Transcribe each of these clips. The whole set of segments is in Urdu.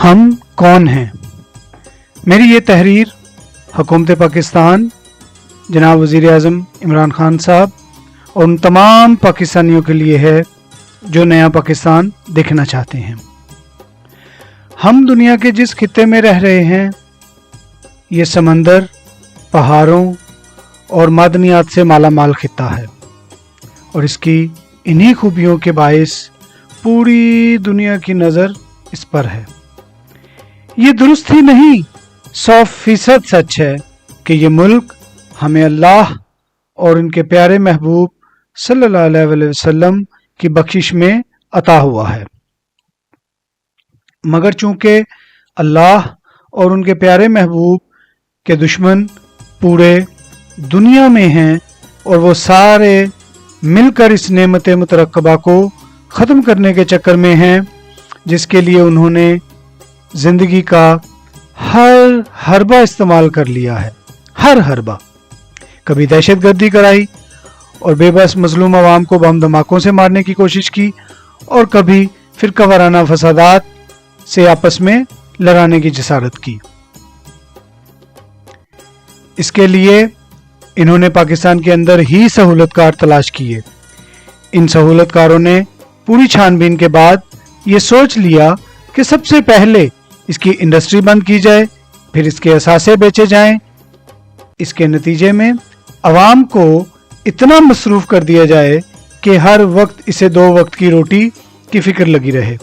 ہم کون ہیں؟ میری یہ تحریر حکومت پاکستان، جناب وزیر اعظم عمران خان صاحب اور ان تمام پاکستانیوں کے لیے ہے جو نیا پاکستان دیکھنا چاہتے ہیں۔ ہم دنیا کے جس خطے میں رہ رہے ہیں، یہ سمندر، پہاڑوں اور معدنیات سے مالا مال خطہ ہے، اور اس کی انہی خوبیوں کے باعث پوری دنیا کی نظر اس پر ہے۔ یہ درست ہی نہیں 100% سچ ہے کہ یہ ملک ہمیں اللہ اور ان کے پیارے محبوب صلی اللہ علیہ وسلم کی بخشش میں عطا ہوا ہے، مگر چونکہ اللہ اور ان کے پیارے محبوب کے دشمن پورے دنیا میں ہیں اور وہ سارے مل کر اس نعمت مترقبہ کو ختم کرنے کے چکر میں ہیں، جس کے لیے انہوں نے زندگی کا ہر حربہ استعمال کر لیا ہے، ہر حربہ۔ کبھی دہشت گردی کرائی اور بے بس مظلوم عوام کو بم دھماکوں سے مارنے کی کوشش کی، اور کبھی فرقہ وارانہ فسادات سے آپس میں لڑانے کی جسارت کی۔ اس کے لیے انہوں نے پاکستان کے اندر ہی سہولت کار تلاش کیے۔ ان سہولت کاروں نے پوری چھان بین کے بعد یہ سوچ لیا کہ سب سے پہلے اس کی انڈسٹری بند کی جائے، پھر اس کے اثاثے بیچے جائیں۔ اس کے نتیجے میں عوام کو اتنا مصروف کر دیا جائے کہ ہر وقت اسے 2 وقت کی روٹی کی فکر لگی رہے،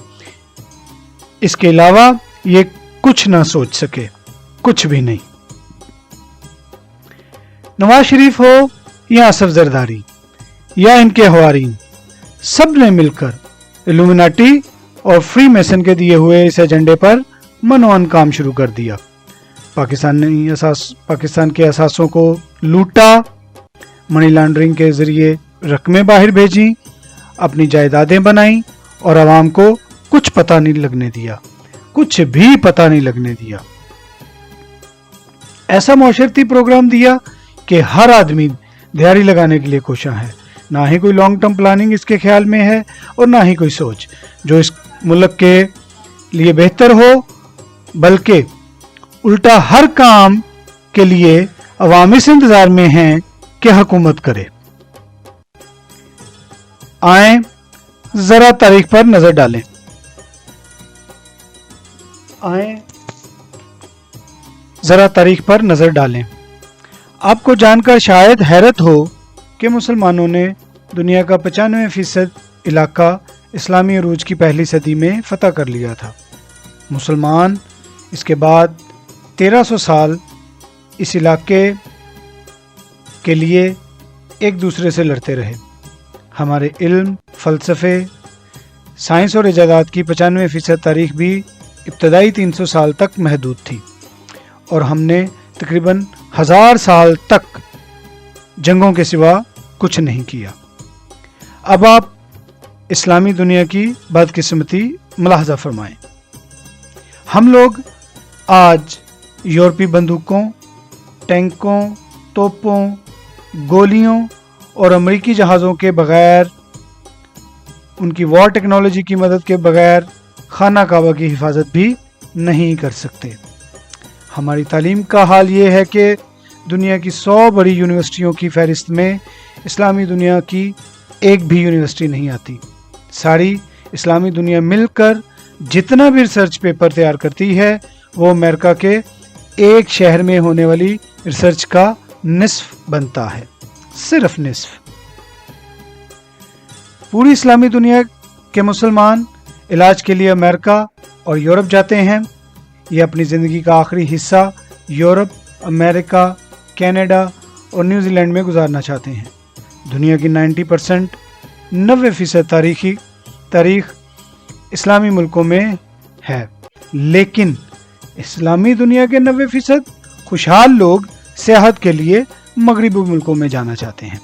اس کے علاوہ یہ کچھ نہ سوچ سکے، کچھ بھی نہیں۔ نواز شریف ہو یا اسف زرداری یا ان کے حوارین، سب نے مل کر الومناٹی اور فری میسن کے دیے ہوئے اس ایجنڈے پر منوان کام شروع کر دیا۔ پاکستان کے اثاثوں کو لوٹا، منی لانڈرنگ کے ذریعے رقمیں باہر بھیجیں، اپنی جائیدادیں بنائیں اور عوام کو کچھ پتہ نہیں لگنے دیا، کچھ بھی پتہ نہیں لگنے دیا۔ ایسا معاشرتی پروگرام دیا کہ ہر آدمی دیہڑی لگانے کے لیے کوشاں ہے، نہ ہی کوئی لانگ ٹرم پلاننگ اس کے خیال میں ہے اور نہ ہی کوئی سوچ جو اس ملک کے لیے بہتر ہو، بلکہ الٹا ہر کام کے لیے عوام اس انتظار میں ہیں کہ حکومت کرے۔ آئیں ذرا تاریخ پر نظر ڈالیں۔ آپ کو جان کر شاید حیرت ہو کہ مسلمانوں نے دنیا کا 95% علاقہ اسلامی عروج کی پہلی صدی میں فتح کر لیا تھا۔ مسلمان اس کے بعد 1300 سال اس علاقے کے لیے ایک دوسرے سے لڑتے رہے۔ ہمارے علم، فلسفے، سائنس اور ایجادات کی 95% تاریخ بھی ابتدائی 300 سال تک محدود تھی، اور ہم نے تقریباً 1000 سال تک جنگوں کے سوا کچھ نہیں کیا۔ اب آپ اسلامی دنیا کی بدقسمتی ملاحظہ فرمائیں۔ ہم لوگ آج یورپی بندوقوں، ٹینکوں، توپوں، گولیوں اور امریکی جہازوں کے بغیر، ان کی وار ٹیکنالوجی کی مدد کے بغیر خانہ کعبہ کی حفاظت بھی نہیں کر سکتے۔ ہماری تعلیم کا حال یہ ہے کہ دنیا کی 100 بڑی یونیورسٹیوں کی فہرست میں اسلامی دنیا کی ایک بھی یونیورسٹی نہیں آتی۔ ساری اسلامی دنیا مل کر جتنا بھی ریسرچ پیپر تیار کرتی ہے، وہ امریکہ کے ایک شہر میں ہونے والی ریسرچ کا نصف بنتا ہے، صرف نصف۔ پوری اسلامی دنیا کے مسلمان علاج کے لیے امریکہ اور یورپ جاتے ہیں۔ یہ اپنی زندگی کا آخری حصہ یورپ، امریکہ، کینیڈا اور نیوزی لینڈ میں گزارنا چاہتے ہیں۔ دنیا کی 90% تاریخ اسلامی ملکوں میں ہے، لیکن اسلامی دنیا کے 90% خوشحال لوگ سیاحت کے لیے مغربی ملکوں میں جانا چاہتے ہیں۔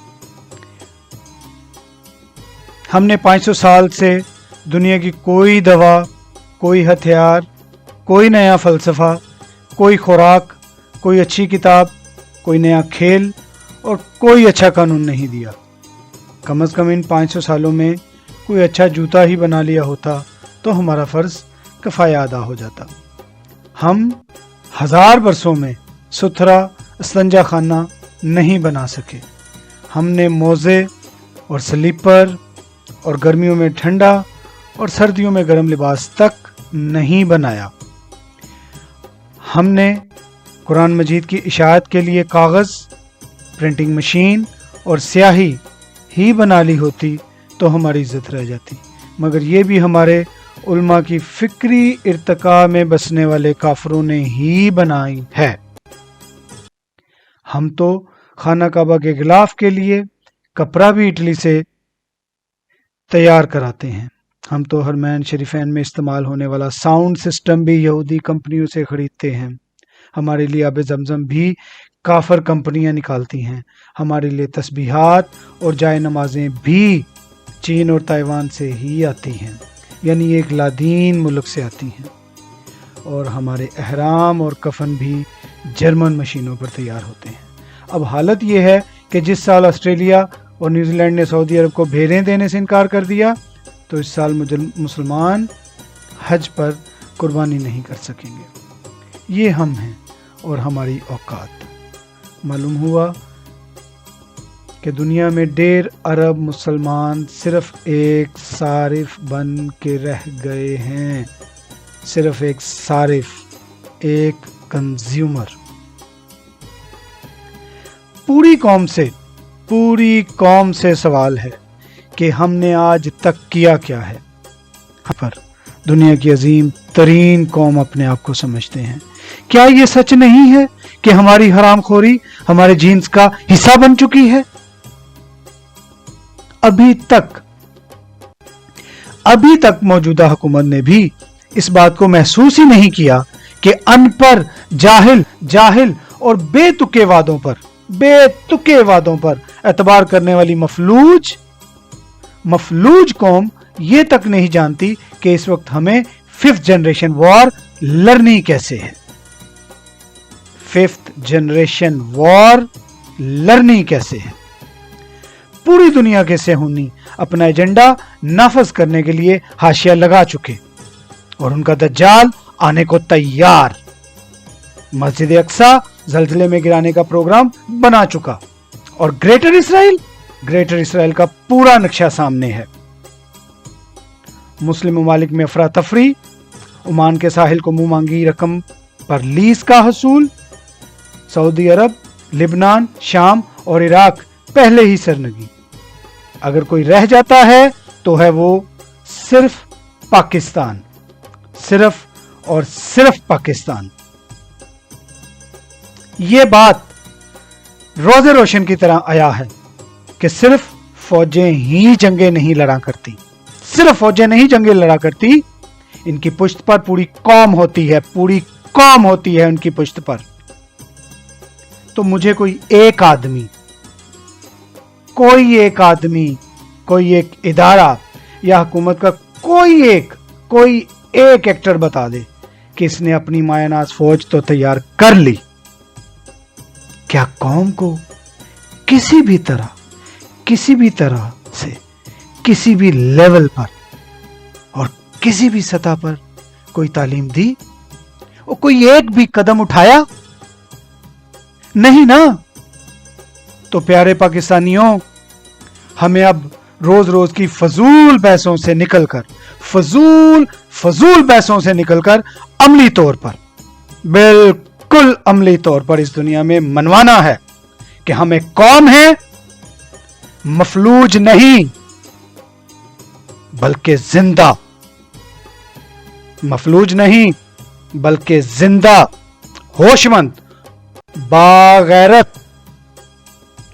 ہم نے 500 سال سے دنیا کی کوئی دوا، کوئی ہتھیار، کوئی نیا فلسفہ، کوئی خوراک، کوئی اچھی کتاب، کوئی نیا کھیل اور کوئی اچھا قانون نہیں دیا۔ کم از کم ان 500 سالوں میں کوئی اچھا جوتا ہی بنا لیا ہوتا تو ہمارا فرض کفایہ ادا ہو جاتا۔ ہم 1000 برسوں میں ستھرا استنجا خانہ نہیں بنا سکے. ہم نے موزے اور سلیپر اور گرمیوں میں ٹھنڈا اور سردیوں میں گرم لباس تک نہیں بنایا. ہم نے قرآن مجید کی اشاعت کے لیے کاغذ، پرنٹنگ مشین اور سیاہی ہی بنا لی ہوتی تو ہماری عزت رہ جاتی، مگر یہ بھی ہمارے علماء کی فکری ارتقاء میں بسنے والے کافروں نے ہی بنائی ہے. ہم تو خانہ کعبہ کے غلاف کے لیے کپڑا بھی اٹلی سے تیار کراتے ہیں. ہم تو حرمین شریفین میں استعمال ہونے والا ساؤنڈ سسٹم بھی یہودی کمپنیوں سے خریدتے ہیں. ہمارے لیے آب زمزم بھی کافر کمپنیاں نکالتی ہیں. ہمارے لیے تسبیحات اور جائے نمازیں بھی چین اور تائیوان سے ہی آتی ہیں، یعنی ایک لادین ملک سے آتی ہیں. اور ہمارے احرام اور کفن بھی جرمن مشینوں پر تیار ہوتے ہیں. اب حالت یہ ہے کہ جس سال آسٹریلیا اور نیوزی لینڈ نے سعودی عرب کو بھیڑیں دینے سے انکار کر دیا، تو اس سال مسلمان حج پر قربانی نہیں کر سکیں گے. یہ ہم ہیں اور ہماری اوقات. معلوم ہوا کہ دنیا میں 1.5 ارب مسلمان صرف ایک صارف بن کے رہ گئے ہیں. صرف ایک صارف، ایک کنزیومر. پوری قوم سے سوال ہے کہ ہم نے آج تک کیا کیا ہے. پر دنیا کی عظیم ترین قوم اپنے آپ کو سمجھتے ہیں. کیا یہ سچ نہیں ہے کہ ہماری حرام خوری ہمارے جینز کا حصہ بن چکی ہے؟ ابھی تک موجودہ حکومت نے بھی اس بات کو محسوس ہی نہیں کیا کہ ان پڑھ، جاہل اور بے تکے وعدوں پر اعتبار کرنے والی مفلوج قوم یہ تک نہیں جانتی کہ اس وقت ہمیں 5th جنریشن وار لڑنی کیسے ہے. 5th جنریشن وار لڑنی کیسے ہے. پوری دنیا کے صہیونی اپنا ایجنڈا نافذ کرنے کے لیے حاشیہ لگا چکے اور ان کا دجال آنے کو تیار. مسجد اقصی زلزلے میں گرانے کا پروگرام بنا چکا اور گریٹر اسرائیل کا پورا نقشہ سامنے ہے. مسلم ممالک میں افراتفری، عمان کے ساحل کو منہ مانگی رقم پر لیز کا حصول، سعودی عرب، لبنان، شام اور عراق پہلے ہی سرنگی. اگر کوئی رہ جاتا ہے تو ہے وہ صرف پاکستان، صرف اور صرف پاکستان. یہ بات روزے روشن کی طرح آیا ہے کہ صرف فوجیں ہی جنگیں نہیں لڑا کرتی، ان کی پشت پر پوری قوم ہوتی ہے ان کی پشت پر. تو مجھے کوئی ایک آدمی، کوئی ایک ادارہ یا حکومت کا کوئی ایک ایکٹر بتا دے کہ اس نے اپنی مایہ ناز فوج تو تیار کر لی. کیا قوم کو کسی بھی طرح سے کسی بھی لیول پر اور کسی بھی سطح پر کوئی تعلیم دی؟ اور کوئی ایک بھی قدم اٹھایا؟ نہیں نا. تو پیارے پاکستانیوں، ہمیں اب روز کی فضول بحثوں سے نکل کر عملی طور پر، بالکل عملی طور پر اس دنیا میں منوانا ہے کہ ہم ایک قوم ہیں، مفلوج نہیں بلکہ زندہ، ہوش مند، باغیرت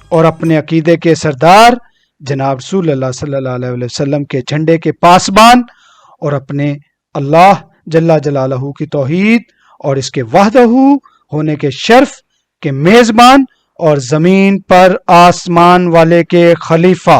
اور اپنے عقیدے کے سردار جناب رسول اللہ صلی اللہ علیہ وسلم کے جھنڈے کے پاسبان اور اپنے اللہ جل جلالہ کی توحید اور اس کے وحدہ ہونے کے شرف کے میزبان اور زمین پر آسمان والے کے خلیفہ.